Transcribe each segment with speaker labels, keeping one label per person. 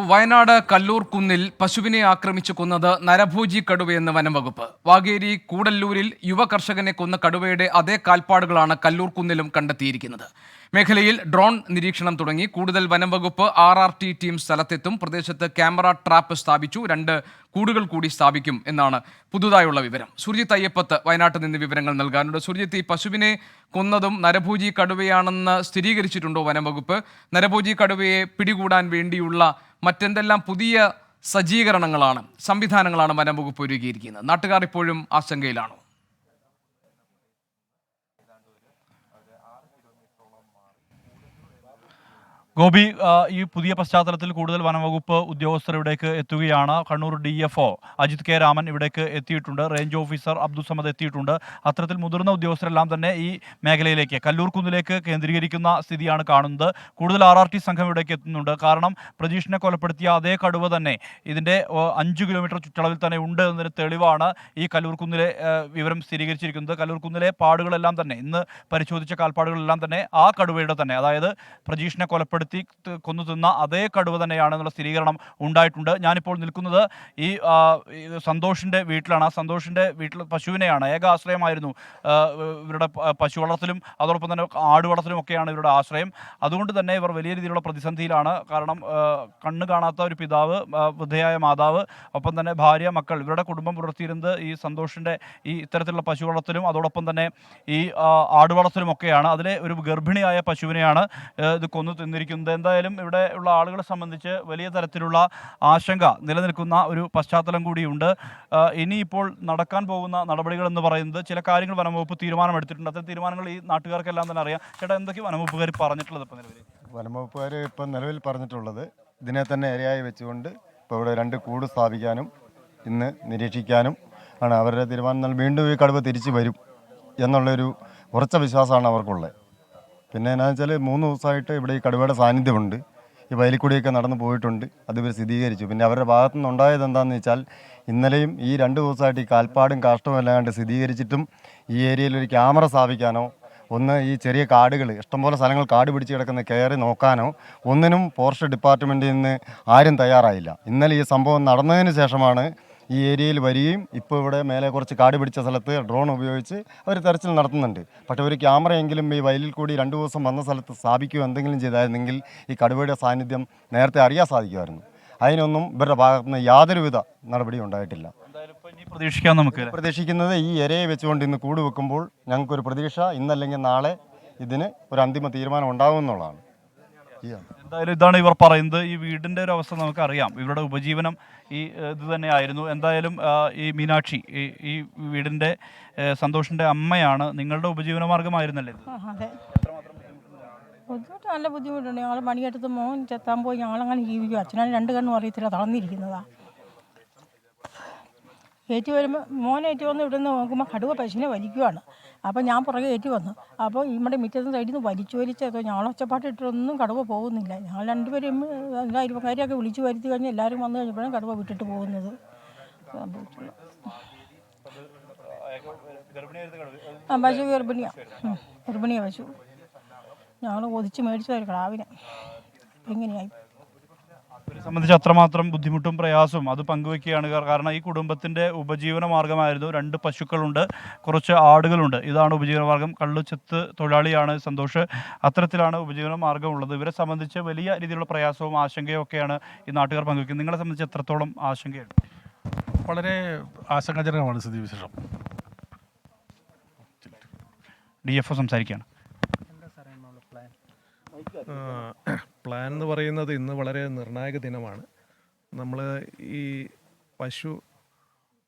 Speaker 1: വയനാട് കല്ലൂർ കുന്നിൽ പശുവിനെ ആക്രമിച്ചു കൊന്നത് നരഭോജി കടുവയെന്ന് വനംവകുപ്പ്. വാഗേരി കൂടല്ലൂരിൽ യുവ കർഷകനെ കൊന്ന കടുവയുടെ അതേ കാൽപ്പാടുകളാണ് കല്ലൂർ കുന്നിലും കണ്ടെത്തിയിരിക്കുന്നത്. മേഖലയിൽ ഡ്രോൺ നിരീക്ഷണം തുടങ്ങി. കൂടുതൽ വനംവകുപ്പ് RRT ടീം സ്ഥലത്തെത്തും. പ്രദേശത്ത് ക്യാമറ ട്രാപ്പ് സ്ഥാപിച്ചു. 2 കൂടുകൾ കൂടി സ്ഥാപിക്കും എന്നാണ് പുതുതായുള്ള വിവരം. സുർജിത്ത് അയ്യപ്പത്ത് വയനാട്ടിൽ നിന്ന് വിവരങ്ങൾ നൽകാനുണ്ട്. സുർജിത്ത്, ഈ പശുവിനെ കൊന്നതും നരഭോജി കടുവയാണെന്ന് സ്ഥിരീകരിച്ചിട്ടുണ്ടോ വനംവകുപ്പ്? നരഭോജി കടുവയെ പിടികൂടാൻ വേണ്ടിയുള്ള മറ്റെന്തെല്ലാം പുതിയ സംവിധാനങ്ങളാണ് വനംവകുപ്പ് ഒരുക്കിയിരിക്കുന്നത്? നാട്ടുകാർ ഇപ്പോഴും ആശങ്കയിലാണോ?
Speaker 2: ഗോപി, ഈ പുതിയ പശ്ചാത്തലത്തിൽ കൂടുതൽ വനംവകുപ്പ് ഉദ്യോഗസ്ഥർ ഇവിടേക്ക് എത്തുകയാണ്. കണ്ണൂർ DFO അജിത് K രാമൻ ഇവിടേക്ക് എത്തിയിട്ടുണ്ട്. റേഞ്ച് ഓഫീസർ അബ്ദുൾ സമദ് എത്തിയിട്ടുണ്ട്. അത്തരത്തിൽ മുതിർന്ന ഉദ്യോഗസ്ഥരെല്ലാം തന്നെ ഈ മേഖലയിലേക്ക്, കല്ലൂർ കുന്നിലേക്ക് കേന്ദ്രീകരിക്കുന്ന സ്ഥിതിയാണ് കാണുന്നത്. കൂടുതൽ RRT സംഘം ഇവിടേക്ക് എത്തുന്നുണ്ട്. കാരണം പ്രജീഷിനെ കൊലപ്പെടുത്തിയ അതേ കടുവ തന്നെ ഇതിൻ്റെ 5 കിലോമീറ്റർ ചുറ്റളവിൽ തന്നെ ഉണ്ട് എന്നതിന് തെളിവാണ് ഈ കല്ലൂർ കുന്നിലെ വിവരം സ്ഥിരീകരിച്ചിരിക്കുന്നത്. കല്ലൂർ കുന്നിലെ പാടുകളെല്ലാം തന്നെ, ഇന്ന് പരിശോധിച്ച കാൽപ്പാടുകളെല്ലാം തന്നെ ആ കടുവയുടെ തന്നെ, അതായത് പ്രജീഷിനെ കൊന്നു തിന്ന അതേ കടുവ തന്നെയാണെന്നുള്ള സ്ഥിരീകരണം ഉണ്ടായിട്ടുണ്ട്. ഞാനിപ്പോൾ നിൽക്കുന്നത് ഈ സന്തോഷിൻ്റെ വീട്ടിലാണ്. സന്തോഷിൻ്റെ വീട്ടിൽ പശുവിനെയാണ്, ഏക ആശ്രയമായിരുന്നു ഇവരുടെ പശു വളർത്തലും അതോടൊപ്പം തന്നെ ആട് വളർത്തലും ഒക്കെയാണ് ഇവരുടെ ആശ്രയം. അതുകൊണ്ട് തന്നെ ഇവർ വലിയ രീതിയിലുള്ള പ്രതിസന്ധിയിലാണ്. കാരണം കണ്ണ് കാണാത്ത ഒരു പിതാവ്, വൃദ്ധയായ മാതാവ്, ഒപ്പം തന്നെ ഭാര്യ, മക്കൾ, ഇവരുടെ കുടുംബം പുലർത്തിയിരുന്നത് ഈ സന്തോഷിൻ്റെ ഈ ഇത്തരത്തിലുള്ള പശു വളർത്തലും അതോടൊപ്പം തന്നെ ഈ ആട് വളർത്തലും ഒക്കെയാണ്. അതിലെ ഒരു ഗർഭിണിയായ പശുവിനെയാണ് ഇത് കൊന്നു തിന്നിരിക്കുന്നത്. എന്തായാലും ഇവിടെ ഉള്ള ആളുകളെ സംബന്ധിച്ച് വലിയ തരത്തിലുള്ള ആശങ്ക നിലനിൽക്കുന്ന ഒരു പശ്ചാത്തലം കൂടിയുണ്ട്. ഇനിയിപ്പോൾ നടക്കാൻ പോകുന്ന നടപടികൾ എന്ന് പറയുന്നത്, ചില കാര്യങ്ങൾ വനംവകുപ്പ് തീരുമാനമെടുത്തിട്ടുണ്ട്. അത്തരം തീരുമാനങ്ങൾ ഈ നാട്ടുകാർക്കെല്ലാം തന്നെ അറിയാം. ചേട്ടാ, എന്തൊക്കെ വനംവകുപ്പുകാർ പറഞ്ഞിട്ടുള്ളത്? ഇപ്പം നിലവിൽ
Speaker 3: വനംവകുപ്പുകാർ ഇപ്പം നിലവിൽ പറഞ്ഞിട്ടുള്ളത്, ഇതിനെ തന്നെ ഇരയായി വെച്ചുകൊണ്ട് ഇപ്പോൾ ഇവിടെ 2 കൂട് സ്ഥാപിക്കാനും ഇന്ന് നിരീക്ഷിക്കാനും ആണ് അവരുടെ തീരുമാനം. വീണ്ടും ഈ കടുവ തിരിച്ചു വരും എന്നുള്ളൊരു ഉറച്ച വിശ്വാസമാണ് അവർക്കുള്ളത്. പിന്നെ എന്നാന്ന് വെച്ചാൽ 3 ദിവസമായിട്ട് ഇവിടെ ഈ കടുവയുടെ സാന്നിധ്യമുണ്ട്. ഈ വയലിക്കൂടിയൊക്കെ നടന്നു പോയിട്ടുണ്ട്. അത് ഇവർ സ്ഥിരീകരിച്ചു. പിന്നെ അവരുടെ ഭാഗത്തു നിന്നുണ്ടായത് എന്താണെന്ന് വെച്ചാൽ, ഇന്നലെയും ഈ 2 ദിവസമായിട്ട് ഈ കാൽപ്പാടും കാഷ്ടവും എല്ലാം കണ്ട് സ്ഥിരീകരിച്ചിട്ടും ഈ ഏരിയയിൽ ഒരു ക്യാമറ സ്ഥാപിക്കാനോ, ഒന്ന് ഈ ചെറിയ കാടുകൾ, ഇഷ്ടംപോലെ സ്ഥലങ്ങൾ കാട് പിടിച്ച് കിടക്കുന്ന കയറി നോക്കാനോ ഒന്നിനും ഫോറസ്റ്റ് ഡിപ്പാർട്ട്മെൻറ്റിൽ നിന്ന് ആരും തയ്യാറായില്ല. ഇന്നലെ ഈ സംഭവം നടന്നതിന് ശേഷമാണ് ഈ ഏരിയയിൽ വരികയും ഇപ്പോൾ ഇവിടെ മേലെ കുറച്ച് കാട് പിടിച്ച സ്ഥലത്ത് ഡ്രോൺ ഉപയോഗിച്ച് അവർ തെരച്ചിൽ നടത്തുന്നുണ്ട്. പക്ഷേ ഒരു ക്യാമറയെങ്കിലും ഈ വയലിൽ കൂടി 2 ദിവസം വന്ന സ്ഥലത്ത് സ്ഥാപിക്കുകയോ എന്തെങ്കിലും ചെയ്തായിരുന്നെങ്കിൽ ഈ കടുവയുടെ സാന്നിധ്യം നേരത്തെ അറിയാൻ സാധിക്കുമായിരുന്നു. അതിനൊന്നും ഇവരുടെ ഭാഗത്തുനിന്ന് യാതൊരുവിധ നടപടിയും ഉണ്ടായിട്ടില്ല. പ്രതീക്ഷിക്കുന്നത് ഈ ഇരയെ വെച്ചുകൊണ്ട് ഇന്ന് കൂട് വെക്കുമ്പോൾ ഞങ്ങൾക്കൊരു പ്രതീക്ഷ, ഇന്നല്ലെങ്കിൽ നാളെ ഇതിന് ഒരു അന്തിമ തീരുമാനം ഉണ്ടാകുമെന്നുള്ളതാണ്.
Speaker 2: എന്തായാലും ഇതാണ് ഇവർ പറയുന്നത്. ഈ വീടിൻ്റെ ഒരു അവസ്ഥ നമുക്കറിയാം. ഇവരുടെ ഉപജീവനം ഈ ഇത് തന്നെയായിരുന്നു. എന്തായാലും ഈ മീനാക്ഷി, ഈ വീടിൻ്റെ സന്തോഷിൻ്റെ അമ്മയാണ്. നിങ്ങളുടെ ഉപജീവന മാർഗമായിരുന്നല്ലേ ഇത്?
Speaker 4: അതെ, ബുദ്ധിമുട്ട്, നല്ല ബുദ്ധിമുട്ടുണ്ട്. ഞങ്ങൾ മണിയെടുത്ത് മോൻ ചെത്താൻ പോയി ഞങ്ങളങ്ങനെ ജീവിക്കും. അച്ഛനാണ് 2 കണ്ണും അറിയത്തില്ല, തളർന്നിരിക്കുന്നതാണ്. ഏറ്റി വരുമ്പോൾ മോനേറ്റി വന്ന് ഇവിടെ നിന്ന് നോക്കുമ്പോൾ കടുവ പശുവിനെ വലിക്കുവാണ്. അപ്പോൾ ഞാൻ പുറകെ ഏറ്റി വന്നു. അപ്പോൾ നമ്മുടെ മുറ്റത്ത് സൈഡിൽ നിന്ന് വലിച്ചേതോ ഞങ്ങൾ ഒച്ചപ്പാട്ടിട്ടൊന്നും കടുവ പോകുന്നില്ല. ഞങ്ങൾ 2 പേരും എല്ലാ അയൽവക്കാരെയൊക്കെ വിളിച്ചു വരുത്തി കഴിഞ്ഞ് എല്ലാവരും വന്നു കഴിഞ്ഞപ്പോഴാണ് കടുവ വിട്ടിട്ട് പോകുന്നത്. പശു ഗർഭിണിയാണ് പശു. ഞങ്ങൾ ഒതിച്ച് മേടിച്ച ഒരു കിടാവിനെ എങ്ങനെയായി
Speaker 2: സംബന്ധിച്ച് അത്രമാത്രം ബുദ്ധിമുട്ടും പ്രയാസവും അത് പങ്കുവെക്കുകയാണ്. കാരണം ഈ കുടുംബത്തിൻ്റെ ഉപജീവന മാർഗ്ഗമായിരുന്നു. 2 പശുക്കളുണ്ട്, കുറച്ച് ആടുകളുണ്ട്. ഇതാണ് ഉപജീവന മാർഗ്ഗം. കള്ളുചെത്ത് തൊഴിലാളിയാണ് സന്തോഷ്. അത്തരത്തിലാണ് ഉപജീവന മാർഗ്ഗമുള്ളത്. ഇവരെ സംബന്ധിച്ച് വലിയ രീതിയിലുള്ള പ്രയാസവും ആശങ്കയും ഒക്കെയാണ് ഈ നാട്ടുകാർ പങ്കുവെക്കുന്നത്. നിങ്ങളെ സംബന്ധിച്ച് എത്രത്തോളം ആശങ്കയുണ്ട്?
Speaker 5: വളരെ ആശങ്കാജനകമാണ് സ്ഥിതിവിശേഷം.
Speaker 2: DFO സംസാരിക്കുകയാണ്.
Speaker 5: പ്ലാൻ എന്ന് പറയുന്നത് ഇന്ന് വളരെ നിർണായക ദിനമാണ്. നമ്മൾ ഈ പശു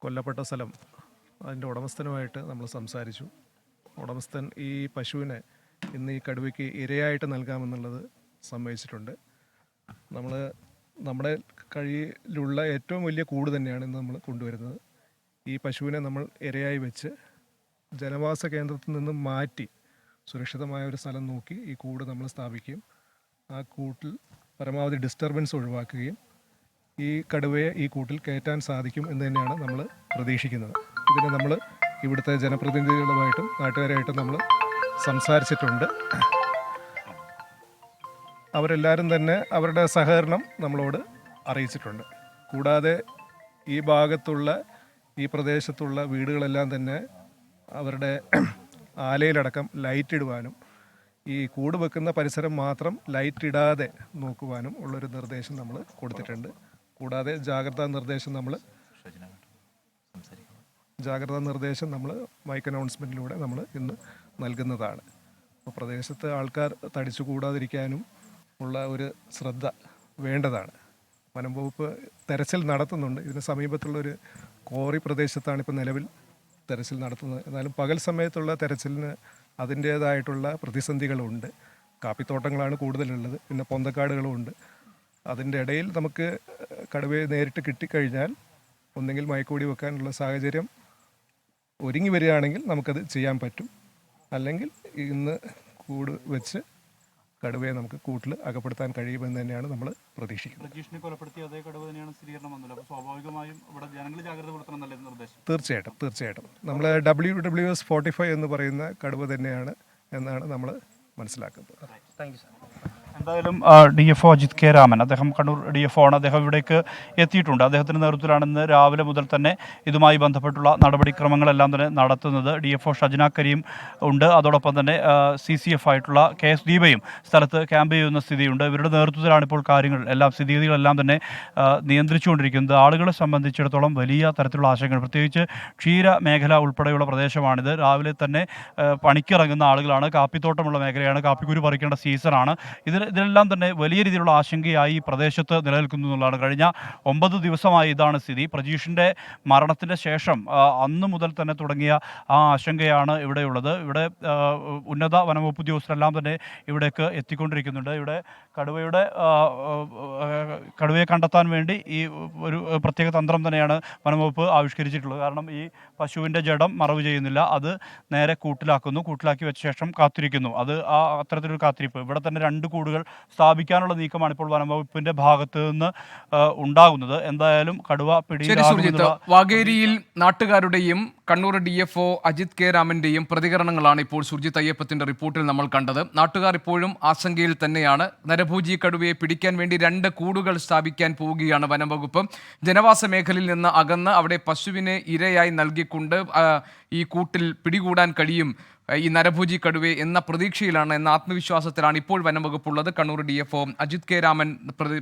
Speaker 5: കൊല്ലപ്പെട്ട സ്ഥലം, അതിൻ്റെ ഉടമസ്ഥനുമായിട്ട് നമ്മൾ സംസാരിച്ചു. ഉടമസ്ഥൻ ഈ പശുവിനെ ഇന്ന് ഈ കടുവയ്ക്ക് ഇരയായിട്ട് നൽകാമെന്നുള്ളത് സമ്മതിച്ചിട്ടുണ്ട്. നമ്മുടെ കയ്യിലുള്ള ഏറ്റവും വലിയ കൂട് തന്നെയാണ് ഇന്ന് നമ്മൾ കൊണ്ടുവരുന്നത്. ഈ പശുവിനെ നമ്മൾ ഇരയായി വെച്ച് ജനവാസ കേന്ദ്രത്തിൽ നിന്ന് മാറ്റി സുരക്ഷിതമായ ഒരു സ്ഥലം നോക്കി ഈ കൂട് നമ്മൾ സ്ഥാപിക്കുകയും ആ കൂട്ടിൽ പരമാവധി ഡിസ്റ്റർബൻസ് ഒഴിവാക്കുകയും ഈ കടുവയെ ഈ കൂട്ടിൽ കയറ്റാൻ സാധിക്കും എന്ന് തന്നെയാണ് നമ്മൾ പ്രതീക്ഷിക്കുന്നത്. ഇതിന് നമ്മൾ ഇവിടുത്തെ ജനപ്രതിനിധികളുമായിട്ടും നാട്ടുകാരായിട്ടും നമ്മൾ സംസാരിച്ചിട്ടുണ്ട്. അവരെല്ലാവരും തന്നെ അവരുടെ സഹകരണം നമ്മളോട് അറിയിച്ചിട്ടുണ്ട്. കൂടാതെ ഈ ഭാഗത്തുള്ള ഈ പ്രദേശത്തുള്ള വീടുകളെല്ലാം തന്നെ അവരുടെ ആലയിലടക്കം ലൈറ്റ് ഇടുവാനും ഈ കൂട് വെക്കുന്ന പരിസരം മാത്രം ലൈറ്റ് ഇടാതെ നോക്കുവാനും ഉള്ളൊരു നിർദ്ദേശം നമ്മൾ കൊടുത്തിട്ടുണ്ട്. കൂടാതെ ജാഗ്രതാ നിർദ്ദേശം നമ്മൾ മൈക്ക് അനൗൺസ്മെൻറ്റിലൂടെ നമ്മൾ ഇന്ന് നൽകുന്നതാണ്. അപ്പോൾ പ്രദേശത്ത് ആൾക്കാർ തടിച്ചു കൂടാതിരിക്കാനും ഉള്ള ഒരു ശ്രദ്ധ വേണ്ടതാണ്. വനം വകുപ്പ് തെരച്ചിൽ നടത്തുന്നുണ്ട്. ഇതിന് സമീപത്തുള്ളൊരു കോറി പ്രദേശത്താണ് ഇപ്പോൾ നിലവിൽ തെരച്ചിൽ നടത്തുന്നത്. എന്നാലും പകൽ സമയത്തുള്ള തെരച്ചിലിന് അതിൻ്റേതായിട്ടുള്ള പ്രതിസന്ധികളുണ്ട്. കാപ്പിത്തോട്ടങ്ങളാണ് കൂടുതലുള്ളത്, പിന്നെ പൊന്തക്കാടുകളുമുണ്ട്. അതിൻ്റെ ഇടയിൽ നമുക്ക് കടുവയെ നേരിട്ട് കിട്ടിക്കഴിഞ്ഞാൽ ഒന്നെങ്കിൽ മയക്കുവെടി വെക്കാനുള്ള സാഹചര്യം ഒരുങ്ങി വരികയാണെങ്കിൽ നമുക്കത് ചെയ്യാൻ പറ്റും. അല്ലെങ്കിൽ ഇന്ന് കൂട് വെച്ച് കടുവയെ നമുക്ക് കൂട്ടിൽ അകപ്പെടുത്താൻ കഴിയുമെന്ന് തന്നെയാണ് നമ്മൾ പ്രതീക്ഷിക്കുന്നത്.
Speaker 2: രജീഷിനെ കൊലപ്പെടുത്തിയ അതേ കടുവ തന്നെയാണ് സ്ഥിരീകരണം വന്നത്. അപ്പോൾ സ്വാഭാവികമായും ഇവിടെ ജനങ്ങൾ ജാഗ്രത പുലർത്തണം എന്നല്ലേ നിർദ്ദേശം?
Speaker 5: തീർച്ചയായിട്ടും നമ്മൾ WWS 45 എന്ന് പറയുന്ന കടുവ തന്നെയാണ് എന്നാണ് നമ്മൾ മനസ്സിലാക്കുന്നത്.
Speaker 2: Thank you sir. എന്തായാലും DFO അജിത് കെ രാമൻ, അദ്ദേഹം കണ്ണൂർ DFO ആണ്. അദ്ദേഹം ഇവിടേക്ക് എത്തിയിട്ടുണ്ട്. അദ്ദേഹത്തിൻ്റെ നേതൃത്വത്തിലാണ് ഇന്ന് രാവിലെ മുതൽ തന്നെ ഇതുമായി ബന്ധപ്പെട്ടുള്ള നടപടിക്രമങ്ങളെല്ലാം തന്നെ നടത്തുന്നത്. DFO ഷജ്ന കരീം ഉണ്ട്. അതോടൊപ്പം തന്നെ CCF ആയിട്ടുള്ള KS ദീപയും സ്ഥലത്ത് ക്യാമ്പ് ചെയ്യുന്ന സ്ഥിതിയുണ്ട്. ഇവരുടെ നേതൃത്വത്തിലാണ് ഇപ്പോൾ സ്ഥിതിഗതികളെല്ലാം തന്നെ നിയന്ത്രിച്ചുകൊണ്ടിരിക്കുന്നത്. ആളുകളെ സംബന്ധിച്ചിടത്തോളം വലിയ തരത്തിലുള്ള ആശങ്കകൾ, പ്രത്യേകിച്ച് ക്ഷീര മേഖല ഉൾപ്പെടെയുള്ള പ്രദേശമാണിത്. രാവിലെ തന്നെ പണിക്കിറങ്ങുന്ന ആളുകളാണ്. കാപ്പിത്തോട്ടമുള്ള മേഖലയാണ്, കാപ്പിക്കുരു പറിക്കേണ്ട സീസണാണ്. ഇതിലെല്ലാം തന്നെ വലിയ രീതിയിലുള്ള ആശങ്കയായി ഈ പ്രദേശത്ത് നിലനിൽക്കുന്നു എന്നുള്ളതാണ്. കഴിഞ്ഞ 9 ദിവസമായി ഇതാണ് സ്ഥിതി. പ്രജീഷിൻ്റെ മരണത്തിൻ്റെ ശേഷം അന്ന് മുതൽ തന്നെ തുടങ്ങിയ ആ ആശങ്കയാണ് ഇവിടെയുള്ളത്. ഇവിടെ ഉന്നത വനംവകുപ്പ് ഉദ്യോഗസ്ഥരെല്ലാം തന്നെ ഇവിടേക്ക് എത്തിക്കൊണ്ടിരിക്കുന്നുണ്ട്. ഇവിടെ കടുവയെ കണ്ടെത്താൻ വേണ്ടി ഈ ഒരു പ്രത്യേക തന്ത്രം തന്നെയാണ് വനംവകുപ്പ് ആവിഷ്കരിച്ചിട്ടുള്ളത്. കാരണം ഈ പശുവിൻ്റെ ജഡം മറവ് ചെയ്യുന്നില്ല, അത് നേരെ കൂട്ടിലാക്കി വെച്ച ശേഷം കാത്തിരിക്കുന്നു. അത് അത്തരത്തിലൊരു കാത്തിരിപ്പ്. ഇവിടെ തന്നെ 2 കൂടുകൾ സ്ഥാപിക്കാനുള്ള നീക്കമാണ് ഇപ്പോൾ വനംവകുപ്പിന്റെ ഭാഗത്ത് നിന്ന് ഉണ്ടാകുന്നത്. എന്തായാലും കടുവ പിടിയിലാകുമെന്നുള്ള
Speaker 1: വാഗേരിയിൽ നാട്ടുകാരുടെയും കണ്ണൂർ DFO അജിത് കെ രാമന്റെയും പ്രതികരണങ്ങളാണ് ഇപ്പോൾ സുർജിത് അയ്യപ്പത്തിന്റെ റിപ്പോർട്ടിൽ നമ്മൾ കണ്ടത്. നാട്ടുകാർ ഇപ്പോഴും ആശങ്കയിൽ തന്നെയാണ്. നരഭോജി കടുവയെ പിടിക്കാൻ വേണ്ടി 2 കൂടുകൾ സ്ഥാപിക്കാൻ പോവുകയാണ് വനംവകുപ്പ്. ജനവാസ മേഖലയിൽ നിന്ന് അകന്ന് അവിടെ പശുവിനെ ഇരയായി നൽകിക്കൊണ്ട് ഈ കൂട്ടിൽ പിടികൂടാൻ കഴിയും ഈ നരഭോജി കടുവയെ എന്ന പ്രതീക്ഷയിലാണ്, എന്ന ആത്മവിശ്വാസത്തിലാണ് ഇപ്പോൾ വനംവകുപ്പുള്ളത്. കണ്ണൂർ DFO അജിത് കെ രാമൻ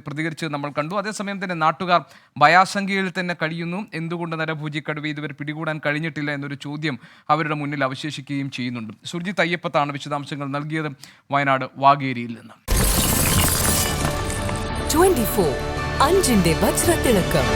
Speaker 1: പ്രതികരിച്ചത് നമ്മൾ കണ്ടു. അതേസമയം തന്നെ നാട്ടുകാർ ഭയാശങ്കയിൽ തന്നെ കഴിയുന്നു. എന്തുകൊണ്ട് നരഭോജി കടുവയെ ഇതുവരെ പിടികൂടാൻ കഴിഞ്ഞിട്ടില്ല എന്നൊരു ചോദ്യം അവരുടെ മുന്നിൽ അവശേഷിക്കുകയും ചെയ്യുന്നുണ്ട്. സുർജിത് അയ്യപ്പത്താണ് വിശദാംശങ്ങൾ നൽകിയത് വയനാട് വാഗേരിയിൽ നിന്ന്.
Speaker 6: 24 അഞ്ചിന്റെ വജ്രത്തിളക്കം.